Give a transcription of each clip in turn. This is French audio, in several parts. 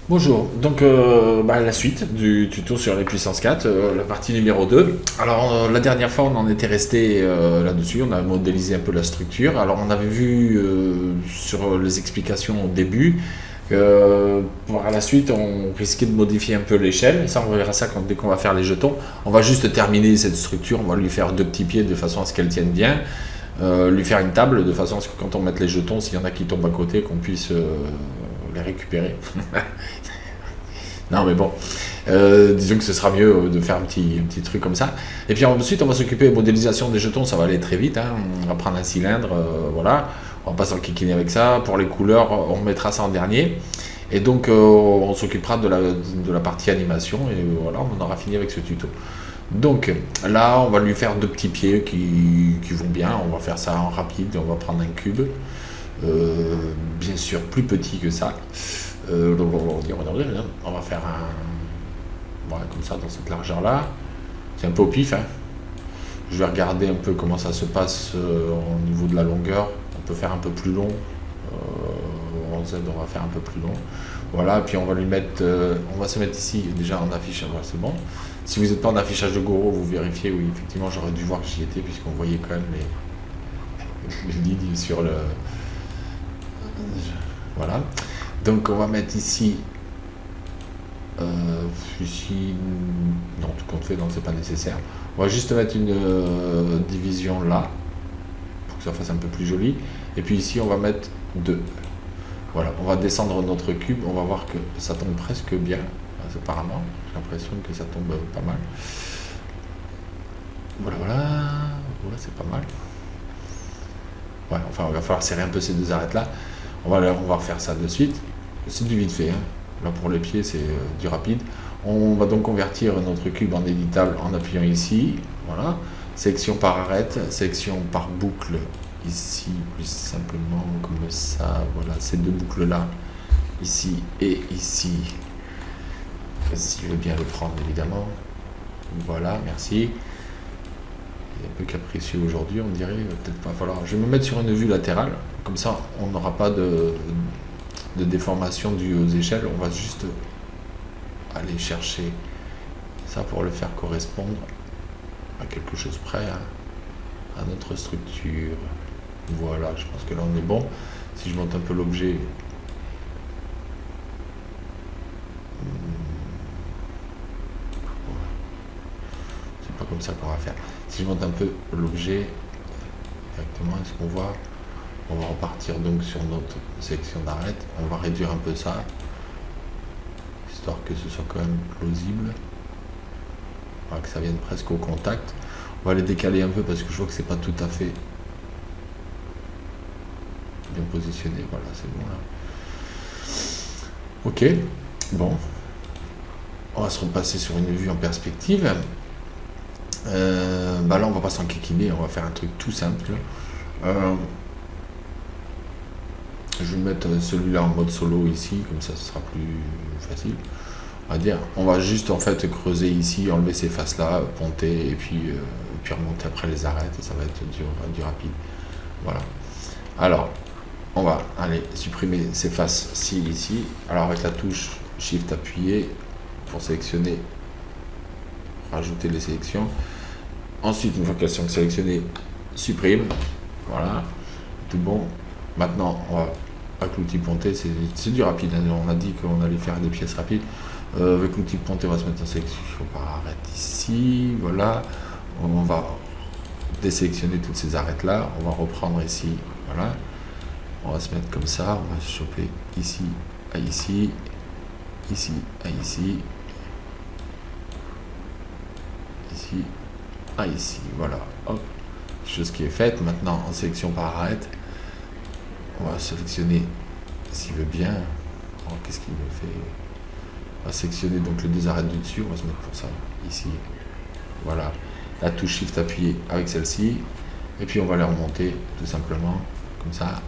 Bonjour, donc la suite du tuto sur les puissances 4, la partie numéro 2. Alors la dernière fois on en était resté là-dessus, on a modélisé un peu la structure. Alors on avait vu sur les explications au début que par la suite on risquait de modifier un peu l'échelle. Ça on verra ça dès qu'on va faire les jetons. On va juste terminer cette structure, on va lui faire deux petits pieds de façon à ce qu'elle tienne bien. Lui faire une table de façon à ce que quand on mette les jetons, s'il y en a qui tombent à côté, qu'on puisse les récupérer. Non, mais bon, disons que ce sera mieux de faire un petit truc comme ça. Et puis ensuite, on va s'occuper de modélisation des jetons, ça va aller très vite, hein. On va prendre un cylindre, voilà. On va pas s'enquiquiner avec ça. Pour les couleurs, on mettra ça en dernier. Et donc, on s'occupera de la partie animation, et voilà, on aura fini avec ce tuto. Donc, là, on va lui faire deux petits pieds qui vont bien. On va faire ça en rapide, on va prendre un cube, bien sûr plus petit que ça. On va faire un. Voilà, comme ça, dans cette largeur-là. C'est un peu au pif, hein. Je vais regarder un peu comment ça se passe au niveau de la longueur. On peut faire un peu plus long. En Z, on va faire un peu plus long. Voilà, puis on va lui mettre. On va se mettre ici, déjà en affichage. Voilà, c'est bon. Si vous n'êtes pas en affichage de Goro, vous vérifiez. Oui, effectivement, j'aurais dû voir que j'y étais, puisqu'on voyait quand même les lignes sur le. Voilà. Donc, on va mettre ici. Ici, non, tout compte fait, non, c'est pas nécessaire. On va juste mettre une division là, pour que ça fasse un peu plus joli. Et puis ici, on va mettre 2. Voilà, on va descendre notre cube, on va voir que ça tombe presque bien, apparemment. J'ai l'impression que ça tombe pas mal. Voilà, voilà, voilà, c'est pas mal. Ouais, enfin, il va falloir serrer un peu ces deux arêtes-là. On va refaire ça de suite. C'est du vite fait, hein. Là, pour les pieds, c'est du rapide. On va donc convertir notre cube en éditable en appuyant ici. Voilà. Section par arête, section par boucle ici, plus simplement comme ça. Voilà, ces deux boucles-là, ici et ici. Si je veux bien le prendre, évidemment. Voilà, merci. Il est un peu capricieux aujourd'hui, on dirait. Peut-être pas falloir. Je vais me mettre sur une vue latérale. Comme ça, on n'aura pas de déformation due aux échelles. On va juste aller chercher ça pour le faire correspondre à quelque chose près, hein, à notre structure. Voilà, je pense que là on est bon. Si je monte un peu l'objet, c'est pas comme ça qu'on va faire. Si je monte un peu l'objet directement, est-ce qu'on voit? On va repartir donc sur notre section d'arête. On va réduire un peu ça, histoire que ce soit quand même plausible. Voilà, que ça vienne presque au contact. On va les décaler un peu parce que je vois que c'est pas tout à fait bien positionné. Voilà, c'est bon là. Ok, bon. On va se repasser sur une vue en perspective. Là, on va pas s'enquiquiner, on va faire un truc tout simple. Je vais mettre celui-là en mode solo ici, comme ça ce sera plus facile. On va dire, on va juste en fait creuser ici, enlever ces faces là, ponter et puis remonter après les arêtes et ça va être du rapide. Voilà. Alors, on va aller supprimer ces faces-ci ici. Alors avec la touche Shift appuyé pour sélectionner, rajouter les sélections. Ensuite, une fois qu'elles sont sélectionnées, supprime. Voilà, tout bon. Maintenant, on va avec l'outil ponté, c'est du rapide, hein. On a dit qu'on allait faire des pièces rapides. Avec l'outil ponté, on va se mettre en sélection par arête ici. Voilà, on va désélectionner toutes ces arêtes là. On va reprendre ici. Voilà, on va se mettre comme ça. On va se choper ici à ici, ici à ici, ici à ici. Voilà, hop, chose qui est faite. Maintenant, en sélection par arête, on va sélectionner s'il veut bien. Oh, qu'est-ce qu'il me fait? On va sélectionner donc les deux arêtes du dessus. On va se mettre pour ça ici. Voilà. La touche Shift appuyée avec celle-ci. Et puis on va les remonter tout simplement comme ça.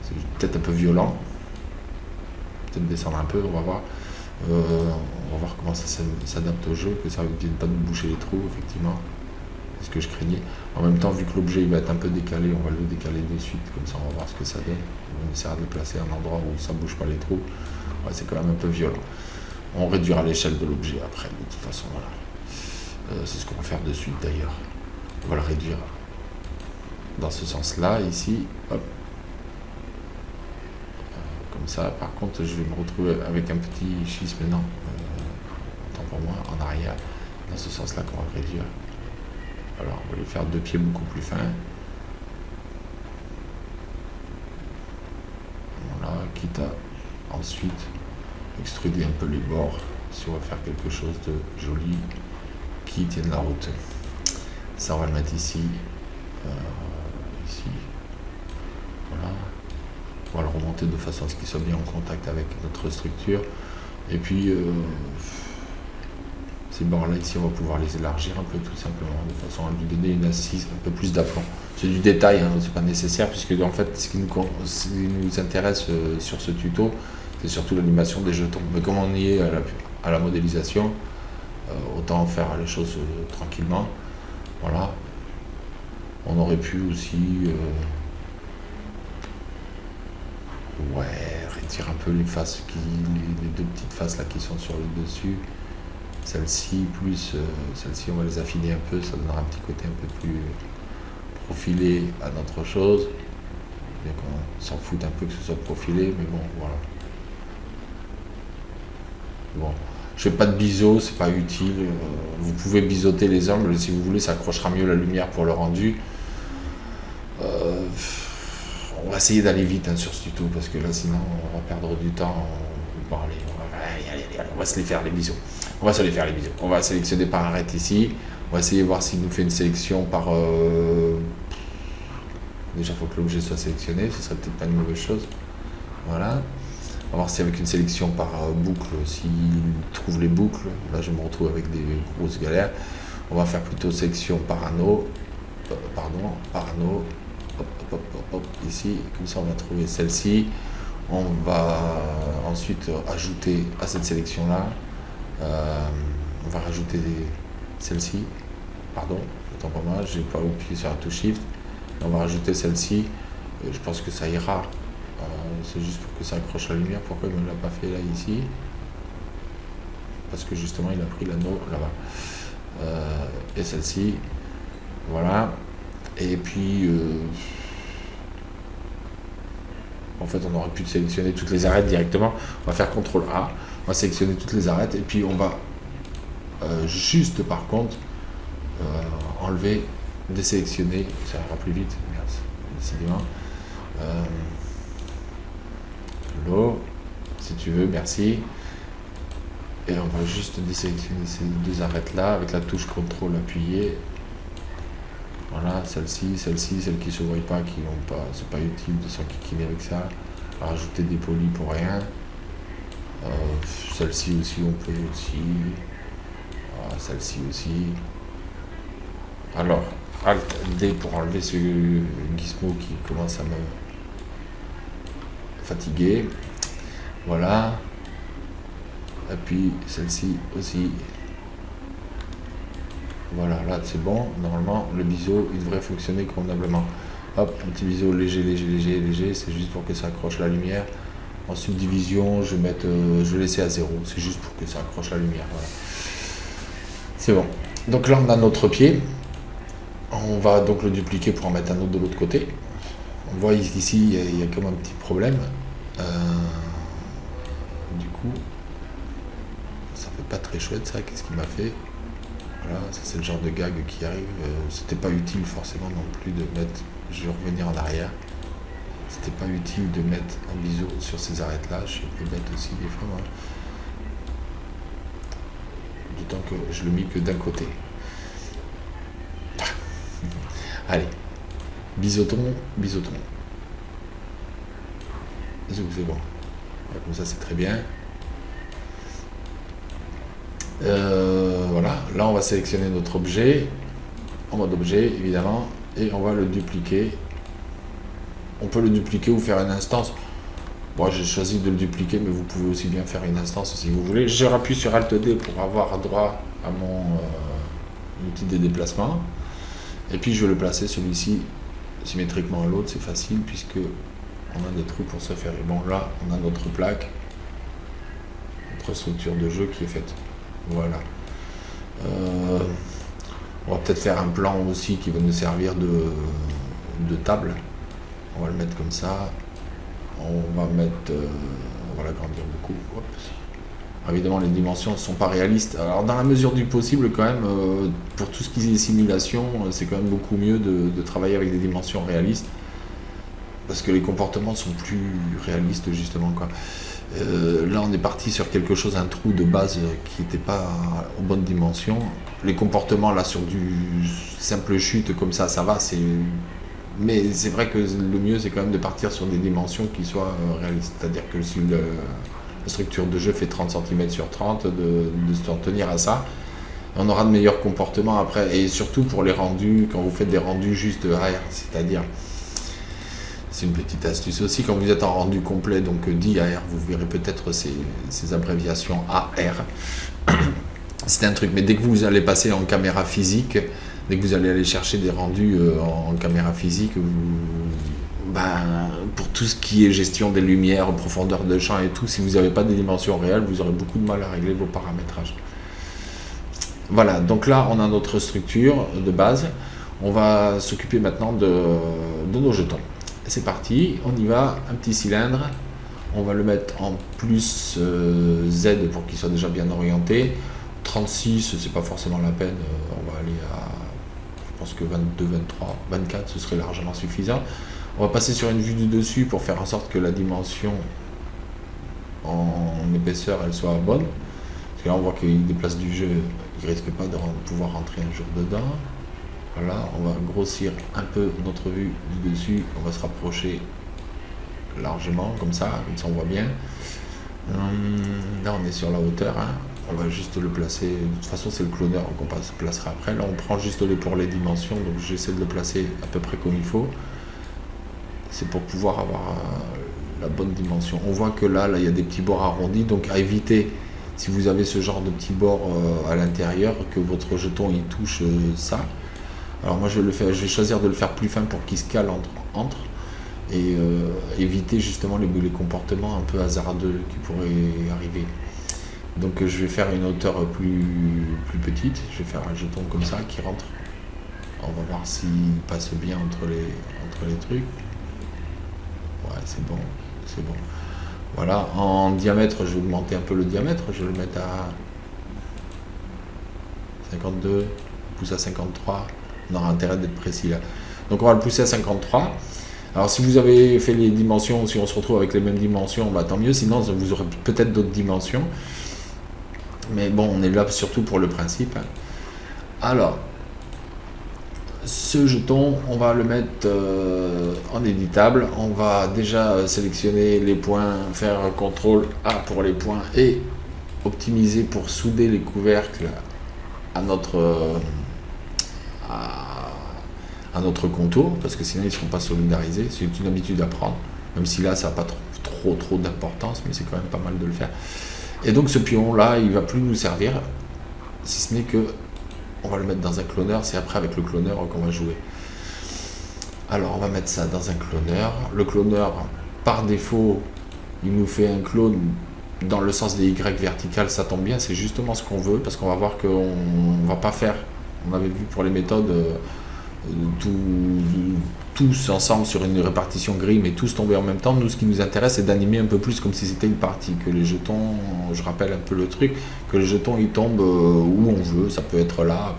C'est peut-être un peu violent. Peut-être descendre un peu. On va voir. On va voir comment ça s'adapte au jeu. Que ça ne vienne pas nous boucher les trous, effectivement. C'est ce que je craignais. En même temps, vu que l'objet il va être un peu décalé, on va le décaler de suite, comme ça on va voir ce que ça donne. On essaiera de le placer à un endroit où ça bouge pas les trous. Ouais, c'est quand même un peu violent. On réduira l'échelle de l'objet après, de toute façon, voilà. C'est ce qu'on va faire de suite d'ailleurs. On va le réduire dans ce sens-là, ici. Hop. Comme ça, par contre, je vais me retrouver avec un petit schisme, non. Autant pour moi, en arrière, dans ce sens-là qu'on va le réduire. Alors, on va lui faire deux pieds beaucoup plus fins. Voilà, quitte à ensuite extruder un peu les bords, si on va faire quelque chose de joli qui tienne la route. Ça, on va le mettre ici. Ici. Voilà. On va le remonter de façon à ce qu'il soit bien en contact avec notre structure. Et puis, ces bords-là, ici, on va pouvoir les élargir un peu tout simplement, de façon à lui donner une assise, un peu plus d'aplomb. C'est du détail, hein, c'est pas nécessaire, puisque en fait, ce qui nous intéresse sur ce tuto, c'est surtout l'animation des jetons. Mais comme on y est à la modélisation, autant faire les choses tranquillement. Voilà. On aurait pu aussi réduire un peu les faces, les deux petites faces là qui sont sur le dessus. Celle-ci plus celle-ci, on va les affiner un peu, ça donnera un petit côté un peu plus profilé à notre chose. Bien qu'on s'en foute un peu que ce soit profilé, mais bon, voilà. Bon, je fais pas de biseau, c'est pas utile. Vous pouvez biseauter les angles si vous voulez, ça accrochera mieux la lumière pour le rendu. On va essayer d'aller vite sur ce tuto parce que là sinon on va perdre du temps. Bon, allez, on va se les faire les bisous. On va se les faire les bisous. On va sélectionner par arrête ici. On va essayer de voir s'il nous fait une sélection par... Déjà il faut que l'objet soit sélectionné, ce serait peut-être pas une mauvaise chose. Voilà. On va voir si avec une sélection par boucle, s'il trouve les boucles. Là je me retrouve avec des grosses galères. On va faire plutôt sélection par anneau. Par anneau. Hop, ici, comme ça on va trouver celle-ci. On va ensuite ajouter à cette sélection là, on va rajouter celle-ci, pardon, autant pour moi, j'ai pas appuyé sur la touche shift, on va rajouter celle-ci, je pense que ça ira, c'est juste pour que ça accroche la lumière. Pourquoi il ne me l'a pas fait là ici? Parce que justement il a pris l'anneau là-bas, et celle-ci, voilà. Et puis, en fait, on aurait pu sélectionner toutes les arêtes directement. On va faire CTRL A, on va sélectionner toutes les arêtes, et puis on va juste, par contre, enlever, désélectionner, ça ira plus vite, merci, décidément. L'eau, si tu veux, merci. Et on va juste désélectionner ces deux arêtes-là avec la touche CTRL appuyée. Voilà, celle-ci, celle qui ne se voient pas, qui n'ont pas, c'est pas utile de s'enquiquiner avec ça. Rajouter des polis pour rien. Celle-ci aussi, on peut aussi. Voilà, celle-ci aussi. Alors, Alt D pour enlever ce gizmo qui commence à me fatiguer. Voilà. Et puis celle-ci aussi. Voilà, là c'est bon. Normalement, le biseau, il devrait fonctionner convenablement. Hop, un petit biseau léger. C'est juste pour que ça accroche la lumière. En subdivision, je vais laisser à 0. C'est juste pour que ça accroche la lumière. Voilà. C'est bon. Donc là, on a notre pied. On va donc le dupliquer pour en mettre un autre de l'autre côté. On voit ici, il y a comme un petit problème. Du coup, ça fait pas très chouette ça. Qu'est-ce qu'il m'a fait? Voilà, ça c'est le genre de gag qui arrive. C'était pas utile forcément non plus de mettre. Je vais revenir en arrière. C'était pas utile de mettre un biseau sur ces arêtes-là. Je suis un peu bête aussi des fois. Hein. D'autant que je le mis que d'un côté. Allez, biseauton. C'est bon. Comme ça c'est très bien. Voilà, là on va sélectionner notre objet en mode objet évidemment et on va le dupliquer. On peut le dupliquer ou faire une instance. Moi j'ai choisi de le dupliquer, mais vous pouvez aussi bien faire une instance si vous voulez. Je rappuie sur Alt D pour avoir droit à mon outil de déplacement. Et puis je vais le placer celui-ci symétriquement à l'autre, c'est facile puisque on a des trous pour se faire. Et bon là, on a notre plaque, notre structure de jeu qui est faite. Voilà. On va peut-être faire un plan aussi qui va nous servir de table. On va le mettre comme ça. On va l'agrandir beaucoup. Hop. Évidemment, les dimensions ne sont pas réalistes. Alors, dans la mesure du possible, quand même, pour tout ce qui est simulation, c'est quand même beaucoup mieux de travailler avec des dimensions réalistes. Parce que les comportements sont plus réalistes, justement, quoi. Là, on est parti sur quelque chose, un trou de base qui n'était pas aux bonnes dimensions. Les comportements, là, sur du simple chute, comme ça va. Mais c'est vrai que le mieux, c'est quand même de partir sur des dimensions qui soient réalistes. C'est-à-dire que si la structure de jeu fait 30 cm sur 30, de se tenir à ça, on aura de meilleurs comportements après. Et surtout pour les rendus, quand vous faites des rendus juste AR, c'est-à-dire, c'est une petite astuce aussi, quand vous êtes en rendu complet, donc dit AR, vous verrez peut-être ces abréviations AR. C'est un truc, mais dès que vous allez passer en caméra physique, dès que vous allez aller chercher des rendus en caméra physique, pour tout ce qui est gestion des lumières, profondeur de champ et tout, si vous n'avez pas des dimensions réelles, vous aurez beaucoup de mal à régler vos paramétrages. Voilà, donc là on a notre structure de base. On va s'occuper maintenant de nos jetons. C'est parti, on y va, un petit cylindre. On va le mettre en plus Z pour qu'il soit déjà bien orienté. 36, c'est pas forcément la peine, on va aller à, je pense que 22, 23, 24, ce serait largement suffisant. On va passer sur une vue du dessus pour faire en sorte que la dimension en épaisseur, elle soit bonne. Parce que là, on voit qu'il déplace du jeu, il risque pas de pouvoir rentrer un jour dedans. Voilà, on va grossir un peu notre vue du dessus, on va se rapprocher largement, comme ça on voit bien. Là, on est sur la hauteur, hein. On va juste le placer, de toute façon c'est le cloneur qu'on placera après. Là on prend juste pour les dimensions, donc j'essaie de le placer à peu près comme il faut. C'est pour pouvoir avoir la bonne dimension. On voit que là il y a des petits bords arrondis, donc à éviter, si vous avez ce genre de petits bords à l'intérieur, que votre jeton il touche ça. Alors moi je vais choisir de le faire plus fin pour qu'il se cale entre et éviter justement les comportements un peu hasardeux qui pourraient arriver. Donc je vais faire une hauteur plus petite, je vais faire un jeton comme ça qui rentre. On va voir s'il passe bien entre les trucs. Ouais, c'est bon. Voilà, en diamètre, je vais augmenter un peu le diamètre, je vais le mettre à 52, pousse à 53. On aura intérêt d'être précis là. Donc on va le pousser à 53. Alors si vous avez fait les dimensions, si on se retrouve avec les mêmes dimensions, tant mieux, sinon vous aurez peut-être d'autres dimensions. Mais bon, on est là surtout pour le principe. Alors, ce jeton, on va le mettre en éditable. On va déjà sélectionner les points, faire un CTRL A pour les points et optimiser pour souder les couvercles à notre contour, parce que sinon ils ne seront pas solidarisés. C'est une habitude à prendre, même si là ça n'a pas trop d'importance, mais c'est quand même pas mal de le faire. Et donc ce pion là, il va plus nous servir, si ce n'est que on va le mettre dans un cloneur. C'est après avec le cloneur qu'on va jouer. Alors on va mettre ça dans un cloneur. Le cloneur, par défaut, il nous fait un clone dans le sens des Y verticales. Ça tombe bien, c'est justement ce qu'on veut, parce qu'on va voir qu'on va pas faire. On avait vu pour les méthodes tous ensemble sur une répartition grille, mais tous tomber en même temps. Nous, ce qui nous intéresse, c'est d'animer un peu plus comme si c'était une partie, que les jetons, je rappelle un peu le truc, que les jetons ils tombent où on veut. Ça peut être là,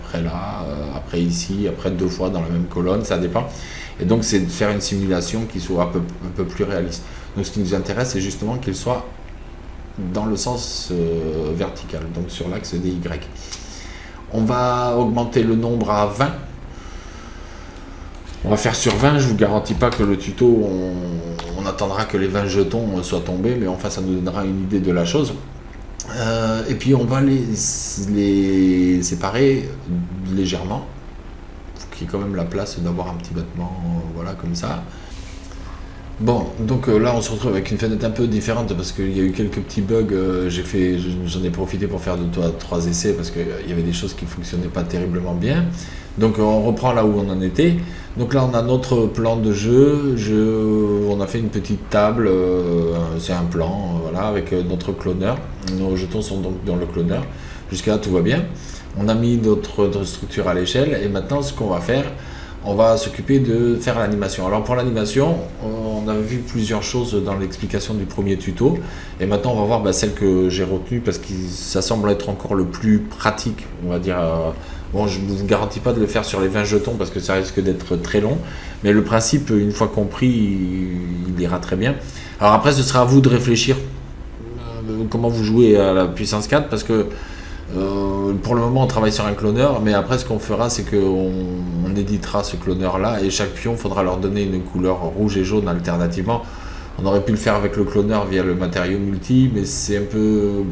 après ici, après deux fois dans la même colonne, ça dépend. Et donc c'est de faire une simulation qui soit un peu plus réaliste. Donc ce qui nous intéresse, c'est justement qu'il soit dans le sens vertical, donc sur l'axe des Y. On va augmenter le nombre à 20. On va faire sur 20, je vous garantis pas que le tuto, on attendra que les 20 jetons soient tombés, mais enfin ça nous donnera une idée de la chose. Et puis on va les séparer légèrement, pour qu'il y ait quand même la place d'avoir un petit battement, voilà, comme ça. Bon, donc là on se retrouve avec une fenêtre un peu différente parce qu'il y a eu quelques petits bugs. J'en ai profité pour faire 2-3 essais parce qu'il y avait des choses qui ne fonctionnaient pas terriblement bien. Donc on reprend là où on en était. Donc là on a notre plan de jeu. On a fait une petite table, c'est un plan, voilà, avec notre cloneur. Nos jetons sont donc dans le cloneur. Jusqu'à là tout va bien. On a mis notre structure à l'échelle et maintenant ce qu'on va faire, on va s'occuper de faire l'animation. Alors pour l'animation, on a vu plusieurs choses dans l'explication du premier tuto et maintenant on va voir celle que j'ai retenue parce que ça semble être encore le plus pratique, on va dire. Bon, je ne vous garantis pas de le faire sur les 20 jetons parce que ça risque d'être très long, mais le principe, une fois compris, il ira très bien. Alors après, ce sera à vous de réfléchir comment vous jouez à la puissance 4 parce que pour le moment on travaille sur un cloneur, mais après ce qu'on fera c'est qu'on éditera ce cloneur là et chaque pion faudra leur donner une couleur rouge et jaune alternativement. On aurait pu le faire avec le cloneur via le matériau multi, mais c'est un peu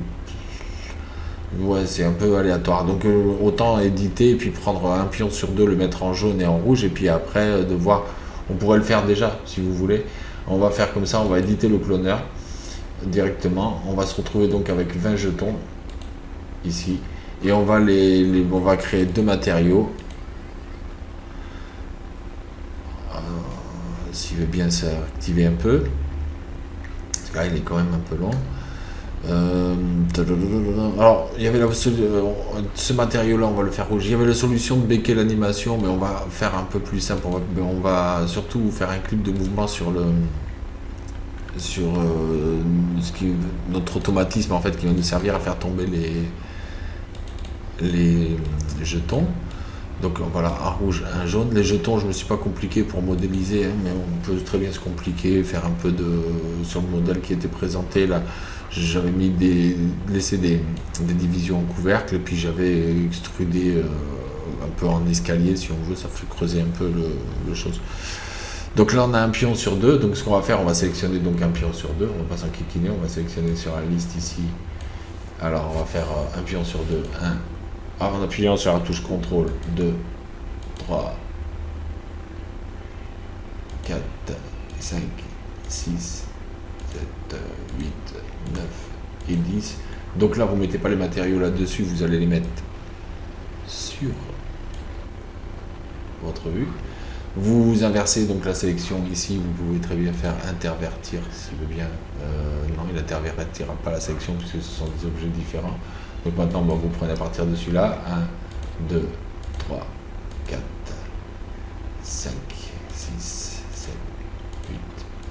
aléatoire, donc autant éditer et puis prendre un pion sur deux, le mettre en jaune et en rouge et puis après de voir, on pourrait le faire déjà si vous voulez. On va faire comme ça, on va éditer le cloneur directement, on va se retrouver donc avec 20 jetons ici et on va créer deux matériaux. S'il veut bien s'activer un peu parce que là il est quand même un peu long. Alors il y avait ce matériau là, on va le faire rouge. Il y avait la solution de béquer l'animation, mais on va faire un peu plus simple. On va surtout faire un clip de mouvement sur notre automatisme en fait qui va nous servir à faire tomber les jetons. Donc voilà, un rouge, un jaune. Les jetons, je me suis pas compliqué pour modéliser, hein, mais on peut très bien se compliquer, faire un peu sur le modèle qui était présenté là. J'avais laissé des divisions en couvercle et puis j'avais extrudé un peu en escalier si on veut, ça fait creuser un peu le chose. Donc là on a un pion sur deux, donc ce qu'on va faire, on va sélectionner donc un pion sur deux, on va pas s'enquiquiner, on va sélectionner sur la liste ici. Alors on va faire un pion sur deux, en appuyant sur la touche CTRL, 2, 3, 4, 5, 6, 7, 8, 9 et 10. Donc là, vous ne mettez pas les matériaux là-dessus, vous allez les mettre sur votre vue. Vous inversez donc la sélection ici, vous pouvez très bien faire intervertir s'il veut bien. Non, il n'intervertira pas la sélection puisque ce sont des objets différents. Donc maintenant, vous prenez à partir de celui-là, 1, 2, 3, 4, 5, 6, 7, 8,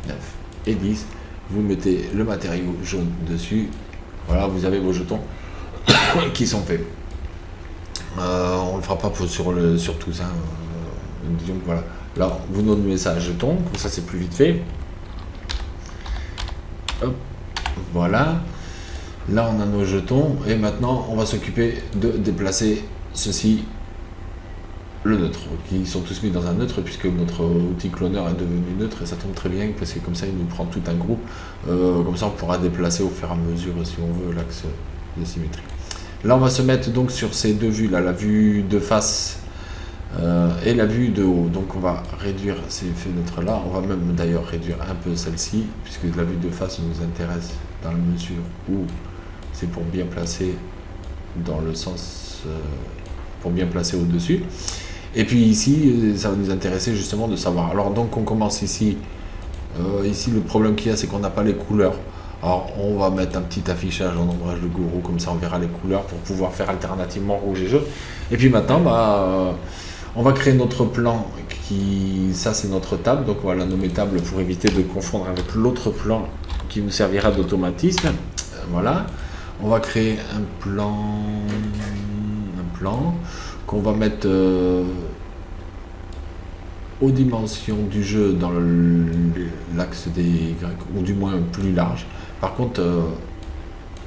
9 et 10. Vous mettez le matériau jaune dessus. Voilà, vous avez vos jetons qui sont faits. On ne le fera pas sur tous. Disons que voilà. Là, vous nommez ça jeton, comme ça c'est plus vite fait. Hop, voilà. Là, on a nos jetons et maintenant, on va s'occuper de déplacer ceci, le neutre, qui sont tous mis dans un neutre puisque notre outil cloneur est devenu neutre et ça tombe très bien parce que comme ça, il nous prend tout un groupe. Comme ça, on pourra déplacer au fur et à mesure, si on veut, l'axe de symétrie. Là, on va se mettre donc sur ces deux vues, là, la vue de face et la vue de haut. Donc, on va réduire ces fenêtres là. On va même d'ailleurs réduire un peu celle-ci puisque la vue de face nous intéresse dans la mesure où c'est pour bien placer dans le sens, pour bien placer au-dessus. Et puis ici, ça va nous intéresser justement de savoir. Alors donc on commence ici. Ici le problème qu'il y a, c'est qu'on n'a pas les couleurs. Alors on va mettre un petit affichage en ombrage de gourou, comme ça on verra les couleurs pour pouvoir faire alternativement rouge et jaune. Et puis maintenant, on va créer notre plan. Ça c'est notre table, donc on va la nommer table pour éviter de confondre avec l'autre plan qui nous servira d'automatisme. Voilà. On va créer un plan qu'on va mettre aux dimensions du jeu dans l'axe des Y, ou du moins plus large. Par contre,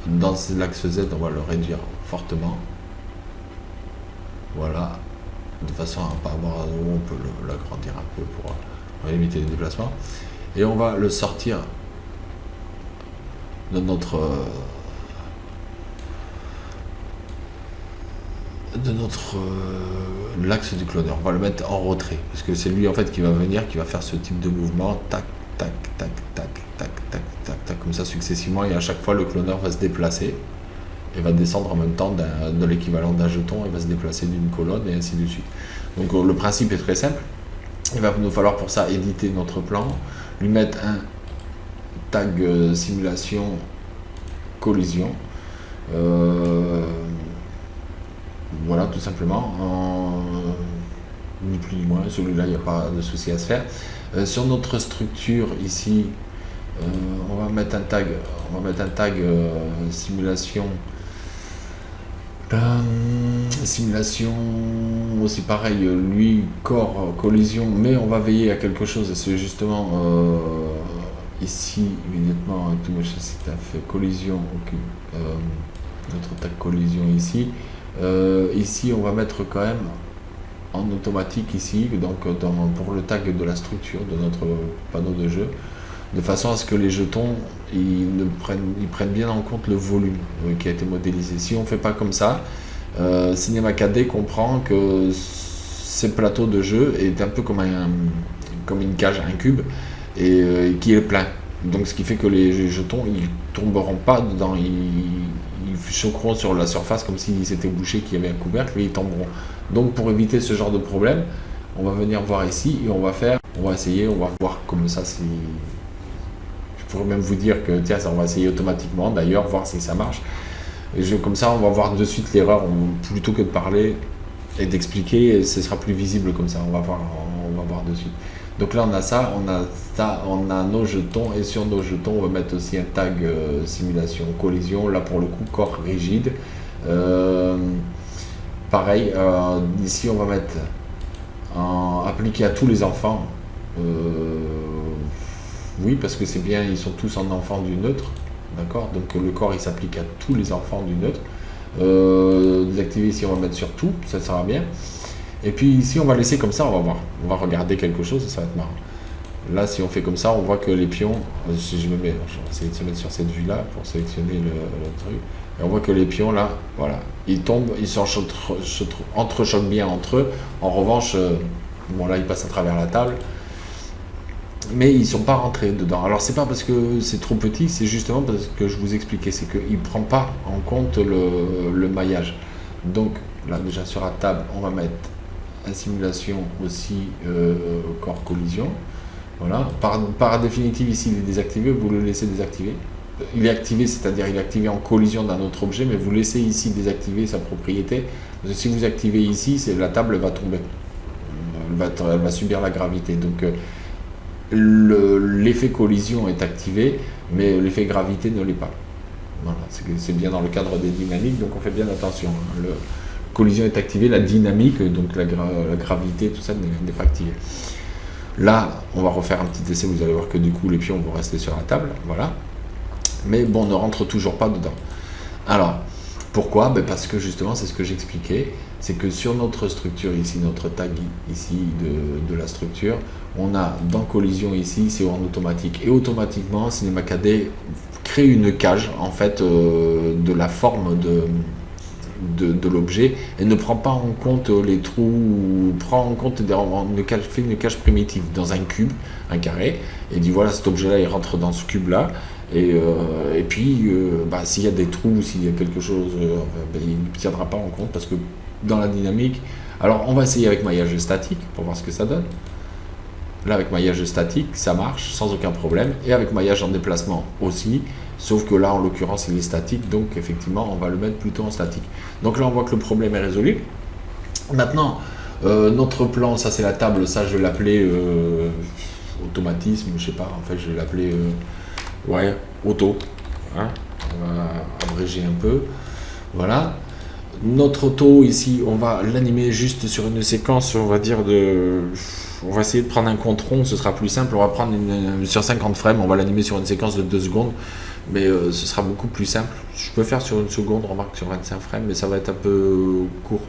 dans l'axe Z, on va le réduire fortement. Voilà, de façon à ne pas avoir où on peut l'agrandir un peu pour limiter les déplacements. Et on va le sortir de l'axe du cloneur. On va le mettre en retrait parce que c'est lui en fait qui va venir, qui va faire ce type de mouvement, tac tac tac tac tac tac tac tac, comme ça successivement, et à chaque fois le cloneur va se déplacer et va descendre en même temps de l'équivalent d'un jeton et va se déplacer d'une colonne et ainsi de suite. Donc le principe est très simple. Il va nous falloir pour ça éditer notre plan, lui mettre un tag simulation collision. Voilà, tout simplement. Ni plus ni moins, celui-là, il n'y a pas de souci à se faire. Sur notre structure ici, on va mettre un tag, simulation. Simulation aussi pareil, lui corps collision, mais on va veiller à quelque chose, et c'est justement ici immédiatement tout machin c'est fait collision, notre tag collision ici. Ici on va mettre quand même en automatique ici, donc pour le tag de la structure de notre panneau de jeu, de façon à ce que les jetons ils prennent bien en compte le volume qui a été modélisé. Si on ne fait pas comme ça, Cinema 4D comprend que ces plateaux de jeu est un peu comme une cage, un cube, et qui est plein. Donc ce qui fait que les jetons ils tomberont pas dedans, ils choqueront sur la surface comme si c'était bouché, qu'il y avait un couvercle, et ils tomberont. Donc pour éviter ce genre de problème, on va venir voir ici et on va essayer, on va voir comme ça si... Je pourrais même vous dire que tiens, ça on va essayer automatiquement d'ailleurs, voir si ça marche. Comme ça on va voir de suite l'erreur, plutôt que de parler et d'expliquer, ce sera plus visible comme ça, on va voir de suite. Donc là on a ça, on a nos jetons, et sur nos jetons on va mettre aussi un tag simulation collision, là pour le coup corps rigide. Pareil, ici on va mettre appliqué à tous les enfants. Oui, parce que c'est bien, ils sont tous en enfants du neutre, d'accord. Donc le corps il s'applique à tous les enfants du neutre. Désactiver ici, on va mettre sur tout, ça sera bien. Et puis ici on va laisser comme ça, on va regarder quelque chose et ça va être marrant. Là si on fait comme ça, on voit que les pions, si je vais essayer de se mettre sur cette vue là pour sélectionner le truc, et on voit que les pions là, voilà, ils tombent, ils entrechoquent bien entre eux. En revanche, bon là ils passent à travers la table, mais ils ne sont pas rentrés dedans. Alors c'est pas parce que c'est trop petit, c'est justement parce que je vous expliquais, c'est qu'il ne prend pas en compte le maillage. Donc là déjà sur la table, on va mettre une simulation aussi corps collision. Voilà. Par définitive ici il est désactivé, vous le laissez désactiver. Il est activé, c'est-à-dire il est activé en collision d'un autre objet, mais vous laissez ici désactiver sa propriété. Parce que si vous activez ici, la table va tomber. Elle va subir la gravité. Donc l'effet collision est activé, mais l'effet gravité ne l'est pas. Voilà, c'est bien dans le cadre des dynamiques, donc on fait bien attention. La collision est activée, la dynamique, donc la gravité, tout ça n'est pas activé. Là, on va refaire un petit essai, vous allez voir que du coup les pions vont rester sur la table, voilà. Mais bon, on ne rentre toujours pas dedans. Alors, pourquoi? Parce que justement, c'est ce que j'expliquais, c'est que sur notre structure ici, notre tag ici de la structure, on a dans collision ici, c'est en automatique. Et automatiquement, Cinema 4D crée une cage, en fait, de la forme de l'objet, et ne prend pas en compte les trous, prend en compte fait une cage primitive dans un cube, un carré, et dit voilà, cet objet-là, il rentre dans ce cube-là. Et puis, s'il y a des trous, s'il y a quelque chose, il ne tiendra pas en compte, parce que dans la dynamique... Alors, on va essayer avec maillage statique, pour voir ce que ça donne. Là, avec maillage statique, ça marche sans aucun problème. Et avec maillage en déplacement aussi, sauf que là, en l'occurrence, il est statique, donc effectivement, on va le mettre plutôt en statique. Donc là, on voit que le problème est résolu. Maintenant, notre plan, ça c'est la table, ça je vais l'appeler automatisme, je sais pas, en fait, je vais l'appeler... ouais, auto, hein, on va abréger un peu, voilà. Notre auto ici, on va l'animer juste sur une séquence, on va dire on va essayer de prendre un compte rond, ce sera plus simple, on va prendre sur 50 frames, on va l'animer sur une séquence de 2 secondes, mais ce sera beaucoup plus simple. Je peux faire sur une seconde, remarque sur 25 frames, mais ça va être un peu court.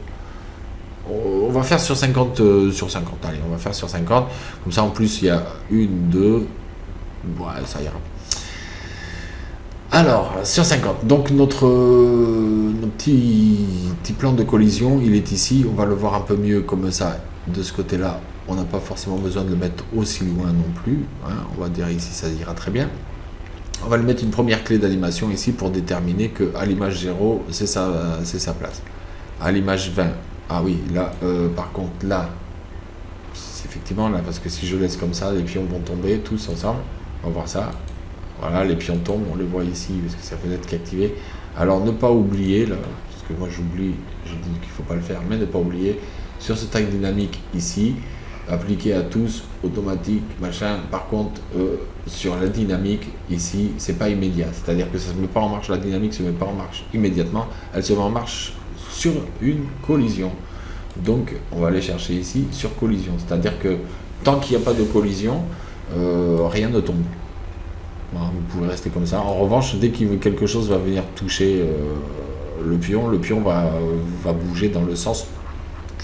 On va faire sur 50, allez, on va faire sur 50, comme ça en plus il y a 1, 2, ouais, ça ira. Alors, sur 50, donc notre petit plan de collision, il est ici, on va le voir un peu mieux comme ça, de ce côté-là, on n'a pas forcément besoin de le mettre aussi loin non plus, hein. On va dire ici, ça ira très bien. On va lui mettre une première clé d'animation ici pour déterminer que à l'image 0, c'est sa place. À l'image 20, ah oui, là, par contre, là, c'est effectivement là, parce que si je laisse comme ça, les pions vont tomber tous ensemble. On va voir ça. Voilà, les pions tombent, on les voit ici, parce que c'est la fenêtre qui est activée. Alors, ne pas oublier, là, parce que moi j'oublie, je dis qu'il ne faut pas le faire, mais ne pas oublier, sur ce tag dynamique ici, appliqué à tous, automatique, machin. Par contre, sur la dynamique, ici, c'est pas immédiat. C'est-à-dire que ça ne se met pas en marche, la dynamique se met pas en marche immédiatement. Elle se met en marche sur une collision. Donc, on va aller chercher ici sur collision. C'est-à-dire que tant qu'il n'y a pas de collision, rien ne tombe. Voilà, vous pouvez rester comme ça. En revanche, dès que quelque chose va venir toucher le pion va bouger dans le sens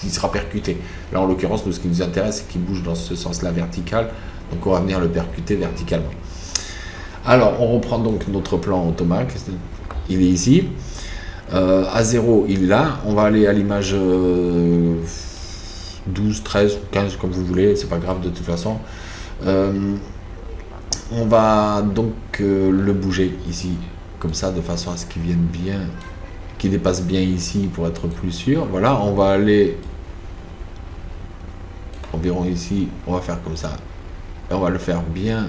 qui sera percuté. Là, en l'occurrence, nous, ce qui nous intéresse, c'est qu'il bouge dans ce sens-là vertical. Donc, on va venir le percuter verticalement. Alors, on reprend donc notre plan automac. Il est ici. À 0, il est là. On va aller à l'image 12, 13, 15, comme vous voulez. C'est pas grave de toute façon. On va donc le bouger ici, comme ça, de façon à ce qu'il vienne bien, qu'il dépasse bien ici pour être plus sûr. Voilà, on va aller environ ici, on va faire comme ça. Et on va le faire bien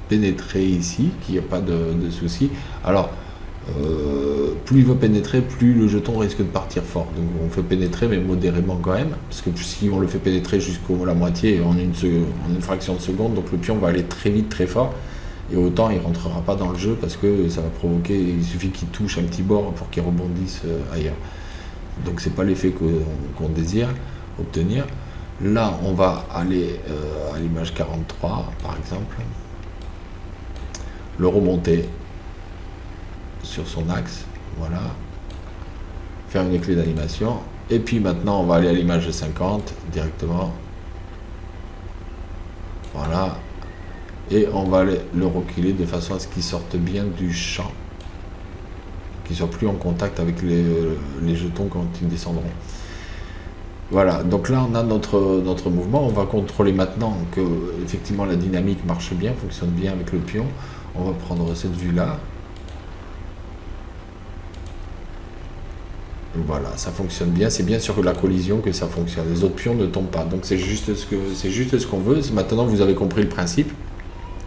pénétrer ici, qu'il n'y ait pas de souci. Alors, plus il va pénétrer, plus le jeton risque de partir fort. Donc on fait pénétrer, mais modérément quand même, parce que si on le fait pénétrer jusqu'à la moitié en une fraction de seconde, donc le pion va aller très vite, très fort, et autant il rentrera pas dans le jeu parce que ça va provoquer, il suffit qu'il touche un petit bord pour qu'il rebondisse ailleurs. Donc c'est pas l'effet qu'on désire obtenir. Là on va aller à l'image 43 par exemple, le remonter sur son axe, voilà, faire une clé d'animation, et puis maintenant on va aller à l'image 50 directement, voilà, et on va aller le reculer de façon à ce qu'il sorte bien du champ, qu'il soit plus en contact avec les jetons quand ils descendront. Voilà, donc là on a notre mouvement. On va contrôler maintenant que effectivement la dynamique marche bien, fonctionne bien avec le pion. On va prendre cette vue là. Voilà, ça fonctionne bien, c'est bien sur la collision que ça fonctionne. Les autres pions ne tombent pas, donc c'est juste ce qu'on veut. Maintenant, vous avez compris le principe.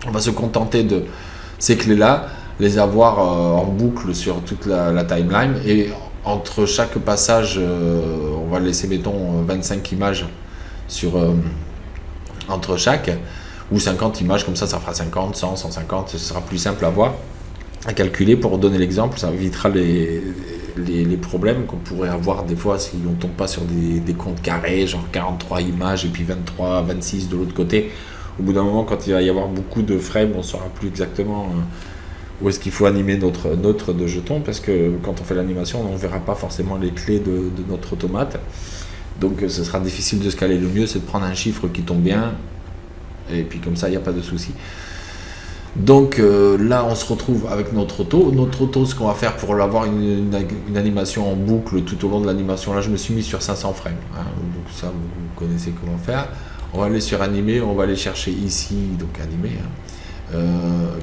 On va se contenter de ces clés-là, les avoir en boucle sur toute la timeline, et entre chaque passage, on va laisser, mettons, 25 images entre chaque, ou 50 images, comme ça fera 50, 100, 150, ce sera plus simple à voir, à calculer. Pour donner l'exemple, ça évitera les problèmes qu'on pourrait avoir des fois si on ne tombe pas sur des comptes carrés, genre 43 images et puis 23, 26 de l'autre côté. Au bout d'un moment, quand il va y avoir beaucoup de frames, on ne saura plus exactement où est-ce qu'il faut animer notre de jetons, parce que quand on fait l'animation, on ne verra pas forcément les clés de notre automate. Donc ce sera difficile de se caler. Le mieux, c'est de prendre un chiffre qui tombe bien, et puis comme ça, il n'y a pas de souci. Donc là on se retrouve avec notre auto. Notre auto, ce qu'on va faire pour avoir une animation en boucle tout au long de l'animation, là je me suis mis sur 500 frames, hein, donc ça vous connaissez comment faire. On va aller sur animer, on va aller chercher ici, donc animer, hein,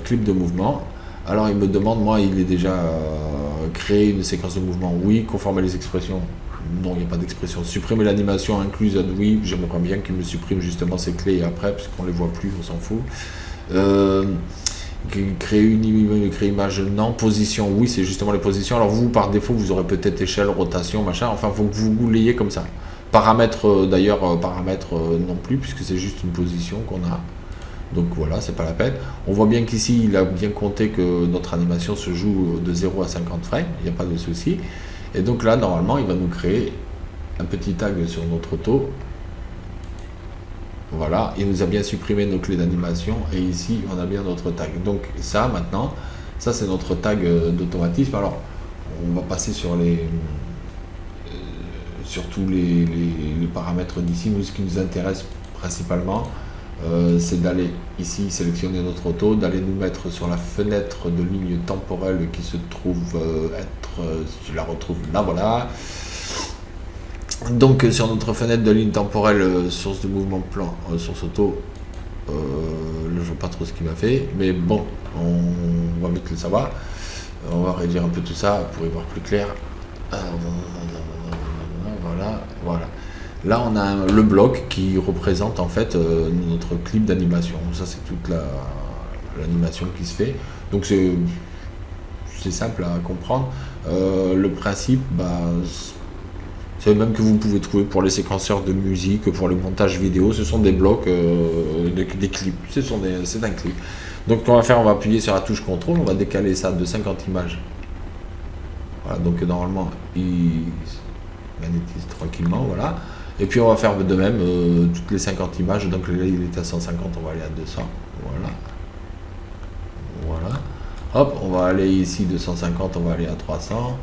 clip de mouvement. Alors il me demande, moi il est déjà créé une séquence de mouvement, oui. Conformer les expressions, non, il n'y a pas d'expression. Supprimer l'animation incluse, oui. J'aimerais bien qu'il me supprime justement ces clés après, puisqu'on ne les voit plus, on s'en fout. Créer une image, non. Position, oui, c'est justement les positions. Alors vous, par défaut, vous aurez peut-être échelle, rotation, machin, enfin il faut que vous l'ayez comme ça. Paramètres, d'ailleurs, non plus, puisque c'est juste une position qu'on a. Donc voilà, c'est pas la peine. On voit bien qu'ici, il a bien compté que notre animation se joue de 0 à 50 frames, il n'y a pas de souci. Et donc là, normalement, il va nous créer un petit tag sur notre auto. Voilà, il nous a bien supprimé nos clés d'animation, et ici on a bien notre tag. Donc ça, maintenant, ça c'est notre tag d'automatisme. Alors on va passer sur tous les paramètres d'ici. Nous, ce qui nous intéresse principalement, c'est d'aller ici sélectionner notre auto, d'aller nous mettre sur la fenêtre de ligne temporelle qui se trouve si je la retrouve là, voilà. Donc sur notre fenêtre de ligne temporelle, source de mouvement plan, source auto, je vois pas trop ce qu'il m'a fait, mais bon, on va vite le savoir. On va réduire un peu tout ça pour y voir plus clair. Voilà, voilà. Là, on a le bloc qui représente en fait notre clip d'animation. Ça, c'est toute l'animation qui se fait. Donc, c'est simple à comprendre. Le principe, c'est le même que vous pouvez trouver pour les séquenceurs de musique, pour le montage vidéo. Ce sont des blocs, des clips. C'est un clip. Donc, ce qu'on va faire, on va appuyer sur la touche contrôle. On va décaler ça de 50 images. Voilà, donc normalement, il magnétise tranquillement. Voilà. Et puis, on va faire de même toutes les 50 images. Donc, là, il est à 150, on va aller à 200. Voilà. Voilà. Hop, on va aller ici de 150, on va aller à 300.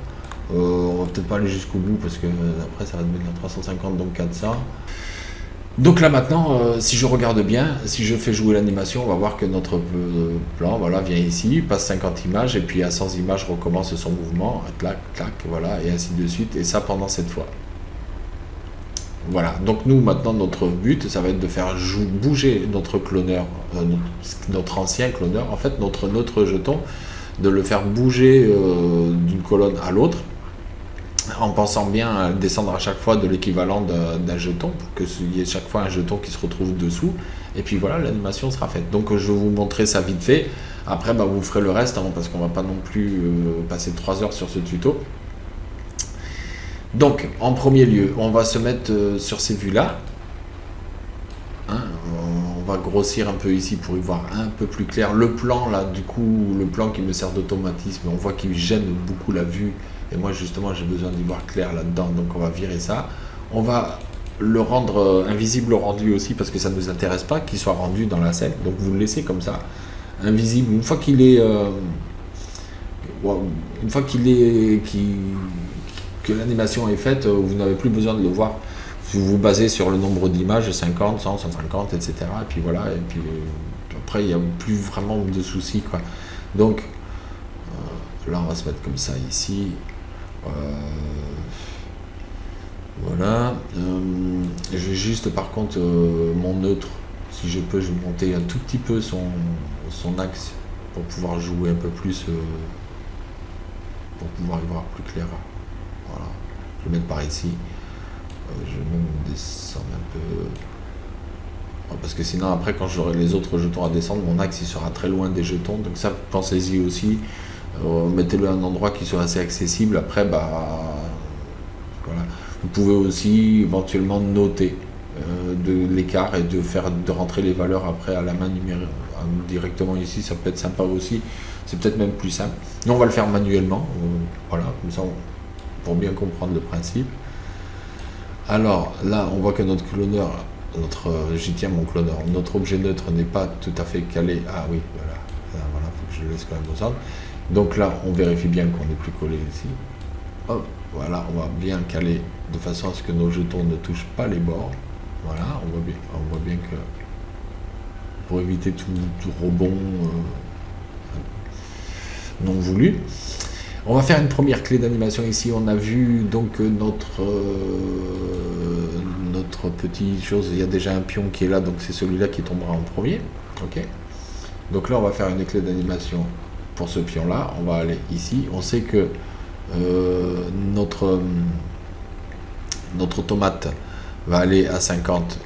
On va peut-être pas aller jusqu'au bout parce que après ça va devenir 350, donc 400. Donc là maintenant, si je regarde bien, si je fais jouer l'animation, on va voir que notre plan, voilà, vient ici, passe 50 images et puis à 100 images recommence son mouvement, clac, clac, voilà, et ainsi de suite, et ça pendant cette fois. Voilà, donc nous maintenant notre but ça va être de faire bouger notre cloneur, notre ancien cloneur, en fait notre jeton, de le faire bouger d'une colonne à l'autre, en pensant bien à descendre à chaque fois de l'équivalent d'un jeton, pour qu'il y ait chaque fois un jeton qui se retrouve dessous, et puis voilà, l'animation sera faite. Donc je vais vous montrer ça vite fait, après vous ferez le reste, hein, parce qu'on va pas non plus passer 3 heures sur ce tuto. Donc, en premier lieu, on va se mettre sur ces vues-là. Hein, on va grossir un peu ici pour y voir un peu plus clair. Le plan, là, du coup, le plan qui me sert d'automatisme, on voit qu'il gêne beaucoup la vue. Et moi, justement, j'ai besoin d'y voir clair là-dedans. Donc, on va virer ça. On va le rendre invisible au rendu aussi, parce que ça ne nous intéresse pas qu'il soit rendu dans la scène. Donc, vous le laissez comme ça, invisible. Une fois qu'il est... que l'animation est faite, vous n'avez plus besoin de le voir. Vous vous basez sur le nombre d'images, 50, 100, 150, etc. Et puis voilà, et puis après il n'y a plus vraiment de soucis, quoi. Donc là on va se mettre comme ça ici. Voilà. Je vais juste par contre mon neutre, si je peux, je vais monter un tout petit peu son axe pour pouvoir jouer un peu plus, pour pouvoir y voir plus clair. Voilà, je vais mettre par ici. Je vais même descendre un peu. Parce que sinon, après, quand j'aurai les autres jetons à descendre, mon axe il sera très loin des jetons. Donc, ça, pensez-y aussi. Mettez-le à un endroit qui soit assez accessible. Après, voilà. Vous pouvez aussi éventuellement noter de l'écart et de rentrer les valeurs après à la main numérique directement ici. Ça peut être sympa aussi. C'est peut-être même plus simple. Nous, on va le faire manuellement. Voilà, comme ça, pour bien comprendre le principe. Alors là, on voit que notre cloneur, j'y tiens mon cloneur, notre objet neutre n'est pas tout à fait calé. Ah oui, voilà, voilà, faut que je le laisse quand même au centre. Donc là, on vérifie bien qu'on n'est plus collé ici. Hop, voilà, on va bien caler de façon à ce que nos jetons ne touchent pas les bords. Voilà, on voit bien que pour éviter tout rebond non voulu. On va faire une première clé d'animation ici. On a vu donc notre petite chose. Il y a déjà un pion qui est là, donc c'est celui-là qui tombera en premier. Ok. Donc là, on va faire une clé d'animation pour ce pion-là. On va aller ici. On sait que notre automate va aller à 50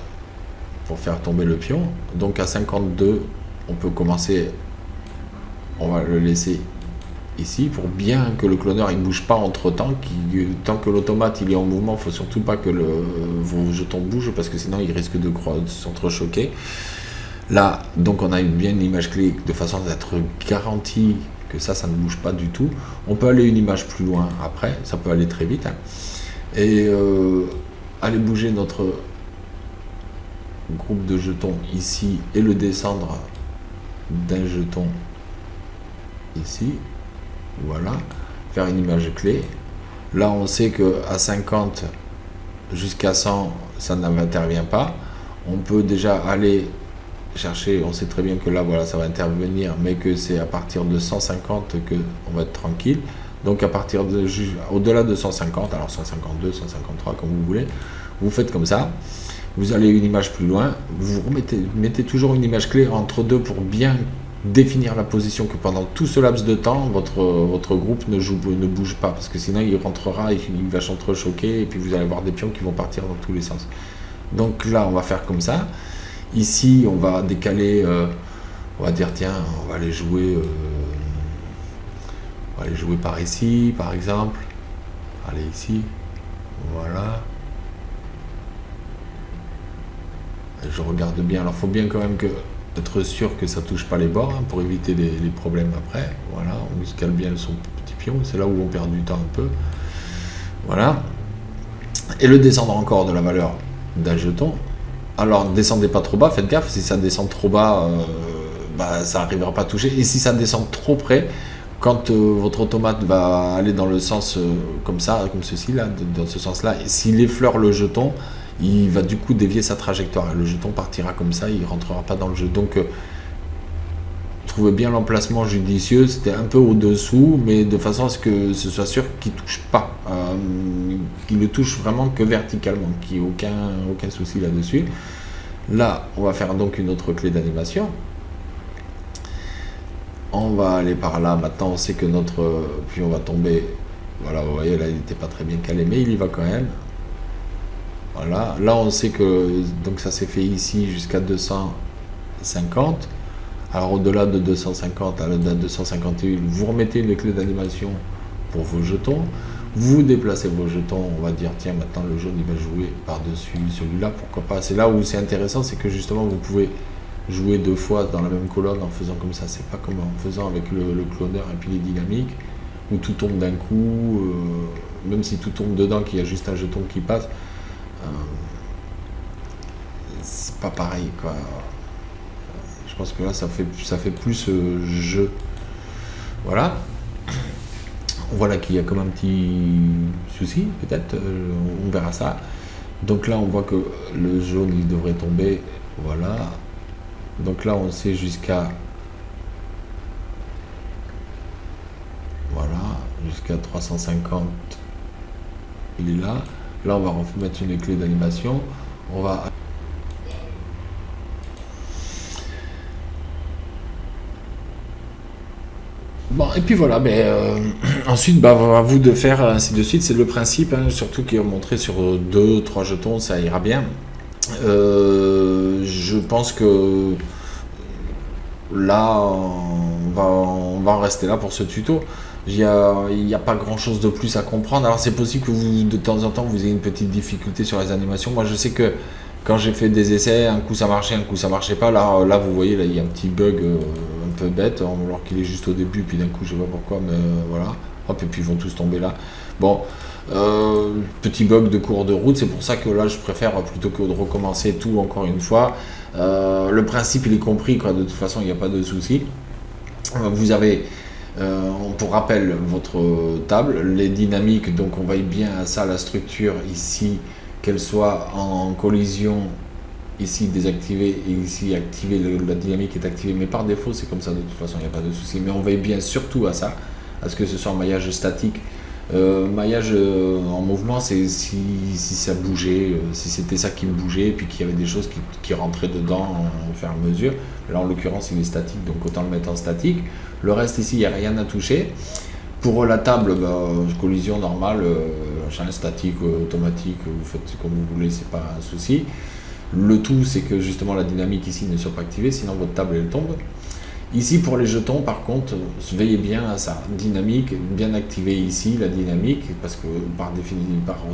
pour faire tomber le pion. Donc à 52, on peut commencer. On va le laisser ici pour bien que le cloneur il bouge pas entre temps, tant que l'automate il est en mouvement, il faut surtout pas que vos jetons bougent parce que sinon il risque de s'entrechoquer. Là donc on a bien une image clé de façon à être garanti que ça ne bouge pas du tout. On peut aller une image plus loin après, ça peut aller très vite, hein. Et aller bouger notre groupe de jetons ici et le descendre d'un jeton ici. Voilà, faire une image clé. Là, on sait que à 50 jusqu'à 100, ça n'intervient pas. On peut déjà aller chercher, on sait très bien que là, voilà, ça va intervenir, mais que c'est à partir de 150 que on va être tranquille. Donc, à partir au-delà de 150, alors 152, 153, comme vous voulez, vous faites comme ça. vous allez une image plus loin, vous mettez toujours une image clé entre deux pour bien définir la position, que pendant tout ce laps de temps, votre groupe ne bouge pas, parce que sinon il rentrera et il va s'entrechoquer, et puis vous allez avoir des pions qui vont partir dans tous les sens. Donc là, on va faire comme ça. Ici, on va décaler, on va dire, tiens, on va aller jouer par ici, par exemple. Allez, ici, voilà. Je regarde bien, alors il faut bien quand même être sûr que ça touche pas les bords, hein, pour éviter les problèmes après. Voilà, on se cale bien son petit pion, c'est là où on perd du temps un peu. Voilà. Et le descendre encore de la valeur d'un jeton. Alors descendez pas trop bas, faites gaffe, si ça descend trop bas, ça n'arrivera pas à toucher. Et si ça descend trop près, quand votre automate va aller dans le sens comme ça, comme ceci là, dans ce sens là, et s'il effleure le jeton, il va du coup dévier sa trajectoire. Le jeton partira comme ça, il ne rentrera pas dans le jeu. Donc trouvez bien l'emplacement judicieux, c'était un peu au-dessous, mais de façon à ce que ce soit sûr qu'il ne touche pas, qu'il ne touche vraiment que verticalement, qu'il n'y ait aucun souci là-dessus. Là, on va faire donc une autre clé d'animation. On va aller par là, maintenant on sait que puis on va tomber, voilà, vous voyez, là il n'était pas très bien calé, mais il y va quand même. Voilà, là on sait que donc ça s'est fait ici jusqu'à 250. Alors au-delà de 250 à 251, vous remettez une clé d'animation pour vos jetons. Vous déplacez vos jetons, on va dire tiens maintenant le jaune il va jouer par-dessus celui-là, pourquoi pas. C'est là où c'est intéressant, c'est que justement vous pouvez jouer deux fois dans la même colonne en faisant comme ça. C'est pas comme en faisant avec le cloneur et puis les dynamiques, où tout tombe d'un coup, même si tout tombe dedans, qu'il y a juste un jeton qui passe. C'est pas pareil quoi. Je pense que là ça fait plus jeu. Voilà. Voilà qu'il y a comme un petit souci, peut-être, on verra ça. Donc là on voit que le jaune il devrait tomber. Voilà. Donc là on sait jusqu'à 350, il est là. Là on va remettre une clé d'animation. On va bon, et puis voilà, ensuite, à vous de faire ainsi de suite. C'est le principe, hein, surtout qui est montré sur 2-3 jetons, ça ira bien. Je pense que là, on va en rester là pour ce tuto. Il n'y a pas grand chose de plus à comprendre. Alors c'est possible que vous, de temps en temps, vous ayez une petite difficulté sur les animations. Moi je sais que quand j'ai fait des essais, un coup ça marchait, un coup ça marchait pas. Là vous voyez, là il y a un petit bug un peu bête, alors qu'il est juste au début, puis d'un coup je sais pas pourquoi, mais voilà. Hop, et puis ils vont tous tomber là. Bon, petit bug de cours de route, c'est pour ça que là je préfère, plutôt que de recommencer tout encore une fois. Le principe il est compris, quoi. De toute façon il n'y a pas de souci. Vous avez pour rappel votre table, les dynamiques, donc on voit bien à ça la structure ici, qu'elle soit en collision, ici désactivée et ici activée, la dynamique est activée, mais par défaut c'est comme ça, de toute façon il n'y a pas de souci, mais on veille bien surtout à ça, à ce que ce soit un maillage statique. Maillage en mouvement, c'est si ça bougeait, si c'était ça qui me bougeait, et puis qu'il y avait des choses qui rentraient dedans au fur et à mesure. Là en l'occurrence il est statique, donc autant le mettre en statique. Le reste ici il n'y a rien à toucher. Pour la table, collision normale, statique, automatique, vous faites comme vous voulez, c'est pas un souci. Le tout c'est que justement la dynamique ici ne soit pas activée, sinon votre table elle tombe. Ici pour les jetons par contre, veillez bien à ça, dynamique, bien activée ici la dynamique, parce que par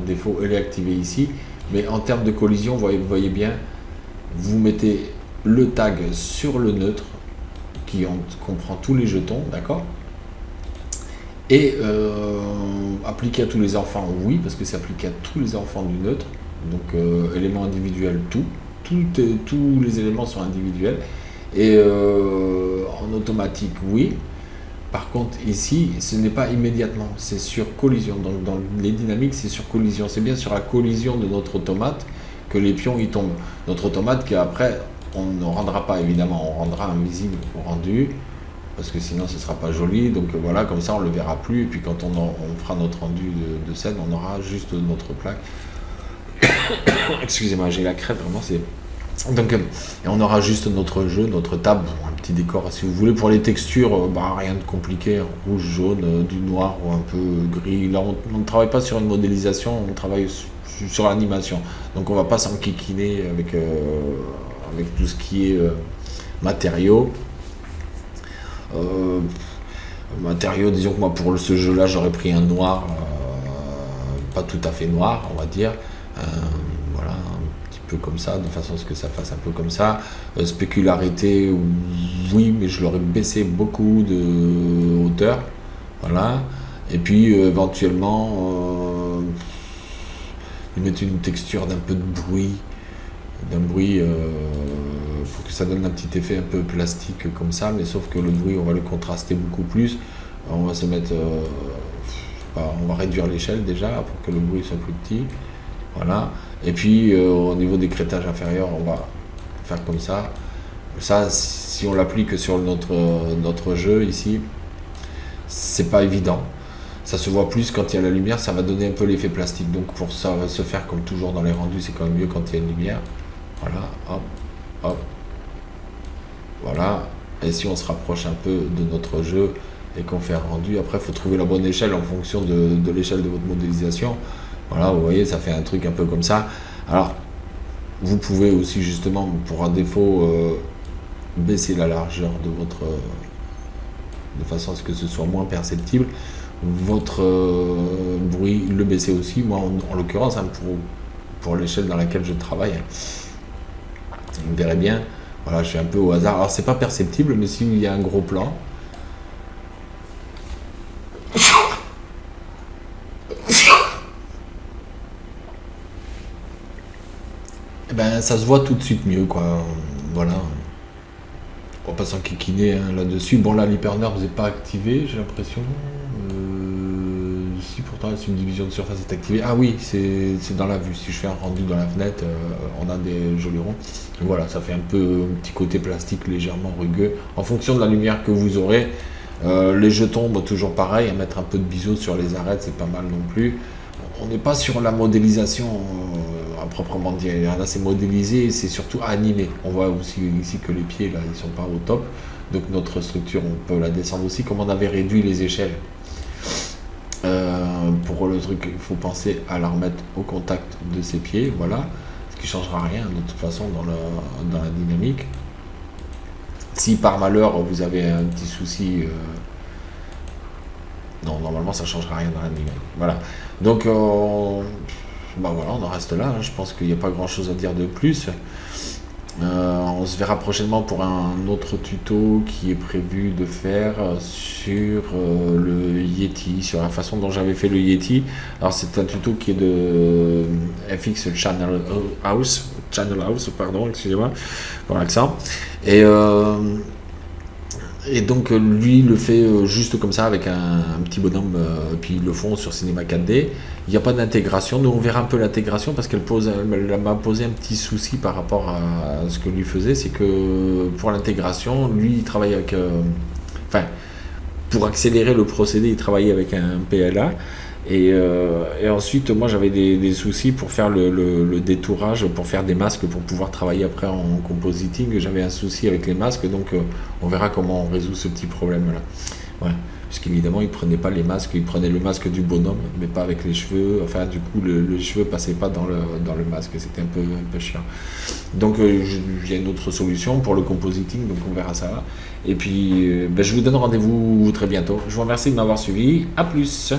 défaut elle est activée ici, mais en termes de collision, vous voyez bien, vous mettez le tag sur le neutre, qui comprend tous les jetons, d'accord, et appliqué à tous les enfants, oui, parce que c'est appliqué à tous les enfants du neutre, donc éléments individuels, tous les éléments sont individuels. Et en automatique, oui. Par contre, ici, ce n'est pas immédiatement, c'est sur collision. Donc, dans les dynamiques, c'est sur collision. C'est bien sur la collision de notre automate que les pions y tombent. Notre automate, qu'après, on ne rendra pas, évidemment. On rendra invisible au rendu, parce que sinon, ce ne sera pas joli. Donc, voilà, comme ça, on ne le verra plus. Et puis, quand on fera notre rendu de scène, on aura juste notre plaque. Excusez-moi, j'ai la crête, vraiment, c'est... Donc, et on aura juste notre jeu, notre table, un petit décor si vous voulez. Pour les textures, rien de compliqué, hein. Rouge, jaune, du noir ou un peu gris. Là, on ne travaille pas sur une modélisation, on travaille sur l'animation. Donc on va pas s'enquiquiner avec tout ce qui est matériaux. Matériaux, disons que moi pour ce jeu-là, j'aurais pris un noir, pas tout à fait noir, on va dire. Voilà, un petit peu comme ça, de façon à ce que ça fasse un peu comme ça. Spécularité, oui, mais je l'aurais baissé beaucoup de hauteur. Voilà. Et puis éventuellement, mettre une texture d'un peu de bruit, pour que ça donne un petit effet un peu plastique comme ça, mais sauf que le bruit, on va le contraster beaucoup plus. On va se mettre, on va réduire l'échelle déjà pour que le bruit soit plus petit. Voilà. Et puis au niveau des crétages inférieurs, on va faire comme ça. Ça, si on l'applique sur notre jeu ici, c'est pas évident. Ça se voit plus quand il y a la lumière, ça va donner un peu l'effet plastique. Donc pour ça se faire comme toujours dans les rendus, c'est quand même mieux quand il y a une lumière. Voilà, hop, hop. Voilà. Et si on se rapproche un peu de notre jeu et qu'on fait un rendu, après il faut trouver la bonne échelle en fonction de l'échelle de votre modélisation. Voilà, vous voyez, ça fait un truc un peu comme ça. Alors, vous pouvez aussi justement, pour un défaut, baisser la largeur de façon à ce que ce soit moins perceptible. Votre bruit, le baisser aussi. Moi, en l'occurrence, hein, pour l'échelle dans laquelle je travaille, vous verrez bien. Voilà, je fais un peu au hasard. Alors, c'est pas perceptible, mais s'il y a un gros plan, eh ben, ça se voit tout de suite mieux, quoi. Voilà. On va pas s'enquiquiner hein, là-dessus. Bon, là, l'hypernerve n'est pas activé, j'ai l'impression. Si, pourtant, la subdivision de surface est activée. Ah oui, c'est dans la vue. Si je fais un rendu dans la fenêtre, on a des jolis ronds. Et voilà, ça fait un petit côté plastique légèrement rugueux. En fonction de la lumière que vous aurez, les jetons, toujours pareil, à mettre un peu de biseau sur les arêtes, c'est pas mal non plus. On n'est pas sur la modélisation à proprement dire. Là, c'est modélisé, c'est surtout animé. On voit aussi ici que les pieds, là, ils sont pas au top. Donc notre structure, on peut la descendre aussi, comme on avait réduit les échelles. Pour le truc, il faut penser à la remettre au contact de ses pieds, voilà, ce qui ne changera rien de toute façon dans la dynamique. Si par malheur vous avez un petit souci, non, normalement ça ne changera rien dans la dynamique. Voilà. Donc, voilà, on en reste là. Hein. Je pense qu'il n'y a pas grand chose à dire de plus. On se verra prochainement pour un autre tuto qui est prévu de faire sur le Yeti, sur la façon dont j'avais fait le Yeti. Alors c'est un tuto qui est de FX Channel House, pardon, excusez-moi pour l'accent. Et donc lui il le fait juste comme ça avec un petit bonhomme, puis ils le font sur Cinema 4D. Il n'y a pas d'intégration, nous on verra un peu l'intégration parce qu'elle m'a posé un petit souci par rapport à ce que lui faisait, c'est que pour l'intégration, lui il travaille avec... pour accélérer le procédé, il travaillait avec un PLA. Et ensuite, moi j'avais des soucis pour faire le détourage, pour faire des masques, pour pouvoir travailler après en compositing. J'avais un souci avec les masques, donc on verra comment on résout ce petit problème-là. Ouais. Puisqu'évidemment, il ne prenait pas les masques, il prenait le masque du bonhomme, mais pas avec les cheveux. Enfin, du coup, les cheveux ne passaient pas dans le masque, c'était un peu chiant. Donc, j'ai une autre solution pour le compositing, donc on verra ça. Et puis, je vous donne rendez-vous très bientôt. Je vous remercie de m'avoir suivi. À plus!